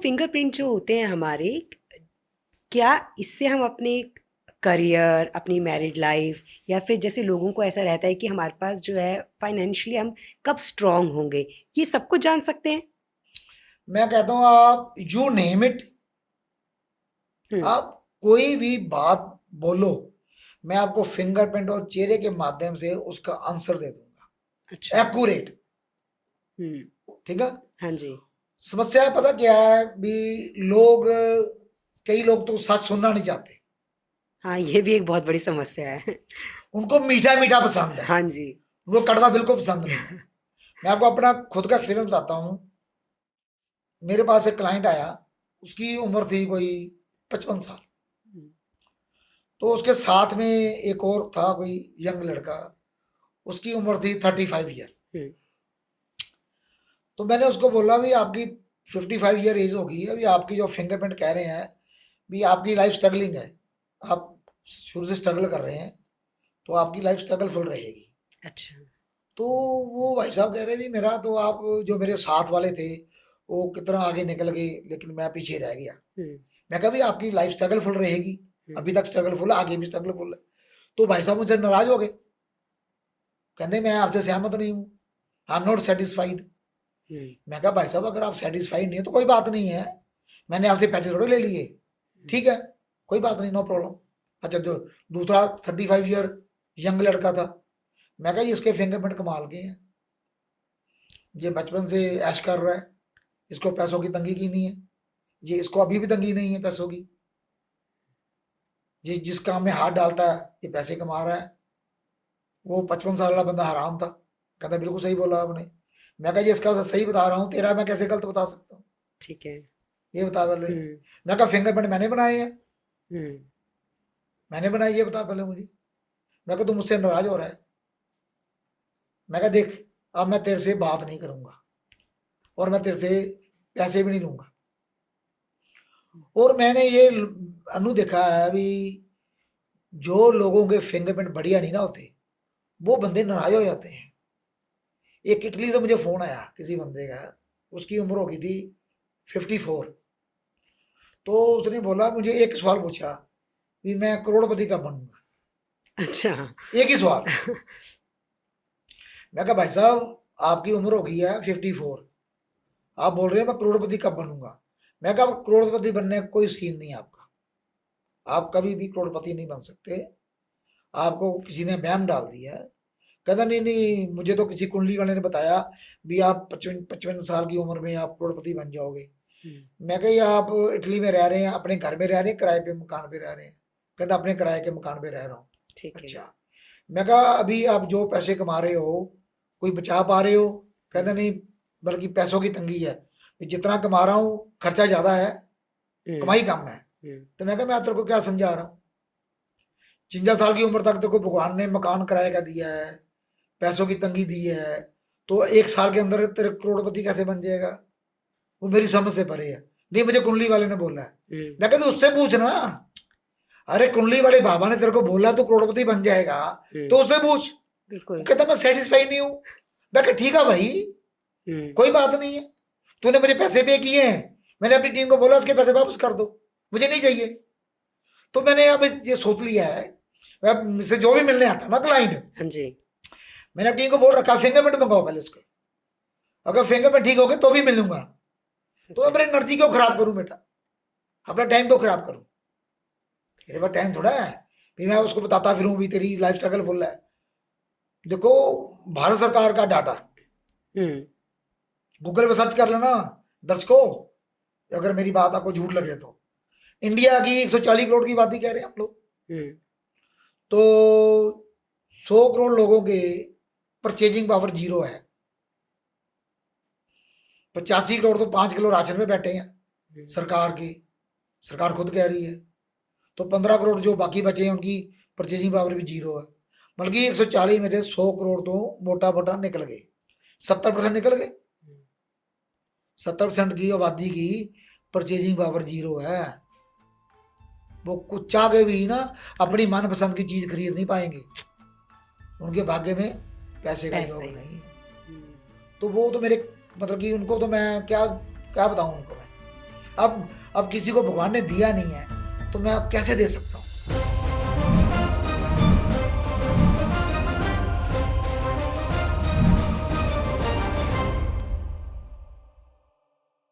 Fingerprint जो होते हैं हमारे, क्या इससे हम अपने करियर, अपनी मैरिड लाइफ, या फिर जैसे लोगों को ऐसा रहता है कि हमारे पास जो है फाइनेंशियली हम कब स्ट्रांग होंगे, ये सब कुछ जान सकते हैं? मैं कहता हूँ आप यू नेम इट, हम्म। आप कोई भी बात बोलो, मैं आपको फिंगरप्रिंट और चेहरे के माध्यम से उसका आंसर दे दूंगा, अच्छा। एक्यूरेट। हम्म। ठीक है। हाँ जी। समस्या पता क्या है भी, लोग, कई लोग तो सच सुनना नहीं चाहते, हाँ, ये भी एक बहुत बड़ी समस्या है। उनको मीठा मीठा पसंद है, हाँ जी। उनको कड़वा बिल्कुल पसंद नहीं है। मैं आपको अपना खुद का एक्सपीरियंस बताता हूँ। मेरे पास एक क्लाइंट आया, उसकी उम्र थी कोई 55 साल। तो उसके साथ में एक और था कोई यंग लड़का, उसकी उम्र थी 35 ईयर। हम्म। तो मैंने उसको बोला भी आपकी 55 ईयर एज होगी, अभी आपकी जो फिंगरप्रिंट कह रहे हैं भी आपकी लाइफ स्ट्रगलिंग है, आप शुरू से स्ट्रगल कर रहे हैं, तो आपकी लाइफ स्ट्रगल फुल रहेगी। अच्छा। तो वो भाई साहब कह रहे भी मेरा तो, आप जो मेरे साथ वाले थे वो कितना आगे निकल गए लेकिन मैं पीछे रह गया। हम्म। मैं कहा भी आपकी लाइफ स्ट्रगल फुल रहेगी, हम्म। अभी तक स्ट्रगल फुल है, आगे भी स्ट्रगल फुल है। तो भाई साहब मुझसे नाराज हो गए, कहते मैं आपसे सहमत नहीं हूँ, आई एम नॉट सेटिस्फाइड। हम्म। मैं कहा भाई साहब अगर आप सेटिस्फाइड नहीं है तो कोई बात नहीं है, मैंने आपसे पैसे थोड़े ले लिए, हम्म। ठीक है, कोई बात नहीं, नो प्रॉब्लम। अच्छा, जो दूसरा 35 ईयर यंग लड़का था, मैं कहा ये इसके फिंगरप्रिंट कमाल के हैं, ये बचपन से ऐश कर रहा है, इसको पैसों की तंगी की नहीं है, ये इसको अभी भी तंगी नहीं है पैसों की, ये जिस काम में हाथ डालता है ये पैसे कमा रहा है। वो 55 साल वाला बंदा हराम था, कहता बिल्कुल सही बोला आपने। मैं कहा ये इसका सही बता रहा हूँ, तेरा मैं कैसे गलत बता सकता हूँ, ठीक है। ये बता पहले। हम्म। मैं कहा फिंगरप्रिंट मैंने बनाए हैं, हम्म। मैंने बनाई, ये बता पहले मुझे। मैं कहा तू मुझसे नाराज हो रहा है, मैं कहा देख, अब मैं तेरे से बात नहीं करूंगा और मैं तेरे से पैसे भी नहीं लूंगा। और मैंने ये अनु देखा है अभी, जो लोगों के फिंगरप्रिंट बढ़िया नहीं ना होते, वो बंदे नाराज हो जाते हैं। एक इटली से मुझे फोन आया किसी बंदे का, उसकी उम्र हो गई थी 54। तो उसने बोला, मुझे एक सवाल पूछा कि मैं करोड़पति कब बनूंगा, अच्छा। एक ही सवाल। मैं कहा भाई साहब आपकी उम्र हो गई है 54, आप बोल रहे हो मैं करोड़पति कब बनूंगा। मैं कहा करोड़पति बनने का कोई सीन नहीं है आपका, आप कभी भी करोड़पति नहीं बन सकते, आपको किसी ने वहम डाल दिया है। कहता नहीं नहीं, मुझे तो किसी कुंडली वाले ने बताया भी आप 55 55 साल की उम्र में आप करोड़पति बन जाओगे। हम्म। मैं कहा ये आप इटली में रह रहे हैं, अपने घर में रह रहे हैं, किराए पे मकान पे रह रहे हैं। कहता अपने किराए के मकान पे रह रहा हूँ। ठीक है। अच्छा। मैं कहा अभी आप जो पैसे कमा रहे हो कोई बचा पा रहे हो। कहता हम्म। नहीं, बल्कि पैसों की तंगी है, जितना कमा रहा हूँ खर्चा ज्यादा है, हम्म। कमाई कम है। हम्म। तो मैं कहा मैं तेरे को क्या समझा रहा हूँ, 53 साल की उम्र तक तेरे को भगवान ने मकान किराए का दिया है, पैसों की तंगी दी है, तो 1 साल के अंदर तेरे करोड़पति कैसे बन जाएगा। वो मेरी समझ से परे है। नहीं, मुझे कुंडली वाले ने बोला है। हम्म। मैं कभी उससे पूछना, अरे कुंडली वाले बाबा ने तेरे को बोला तू करोड़पति बन जाएगा, हम्म। तो उससे पूछ। वो बिल्कुल। कहता मैं सेटिस्फाइड नहीं हूँ। मैं कहा ठीक है भाई, हम्म। कोई बात नहीं है, तूने मुझे पैसे पे किए हैं, मैंने अपनी टीम को बोला उसके पैसे वापस कर दो, मुझे नहीं चाहिए। तो मैंने अब ये सोच लिया है, अब मुझसे जो भी मिलने आता है ना क्लाइंट, हाँ जी। मैंने टीम को बोल रखा फिंगरप्रिंट मंगाओ पहले उसको, अगर फिंगरप्रिंट ठीक हो गए तो भी मिलूंगा। तो मैं अच्छा। अपनी एनर्जी क्यों खराब करूं बेटा, अपना टाइम क्यों खराब करूं, मेरे पास टाइम थोड़ा है भी मैं उसको बताता फिरूं भी तेरी लाइफ स्ट्रगल फुल है। देखो, भारत सरकार का डाटा, हम्म। गूगल पे सर्च कर लेना दर्शकों, अगर मेरी बात आपको झूठ लगे तो। इंडिया की 140 करोड़ की बात ही कह रहे हैं हम लोग। हम्म। तो 100 करोड़ लोगों के परचेजिंग पावर जीरो है। 85 करोड़ तो 5 किलो राशन में बैठे हैं हम्म। सरकार की, सरकार खुद कह रही है। तो 15 करोड़ जो बाकी बचे हैं उनकी परचेजिंग पावर भी जीरो है। बल्कि 140 में से 100 करोड़ तो मोटा मोटा निकल गए, 70% निकल गए। 70% की आबादी की परचेजिंग पावर जीरो है। वो कुछ चाह के भी ना अपनी अच्छा। मनपसंद की चीज खरीद नहीं पाएंगे, उनके भाग्य में पैसे का पैसा योग ही नहीं है। नहीं। तो वो तो मेरे, मतलब कि उनको तो मैं क्या क्या बताऊं उनको मैं। अब किसी को भगवान ने दिया नहीं है तो मैं अब कैसे दे सकता हूँ?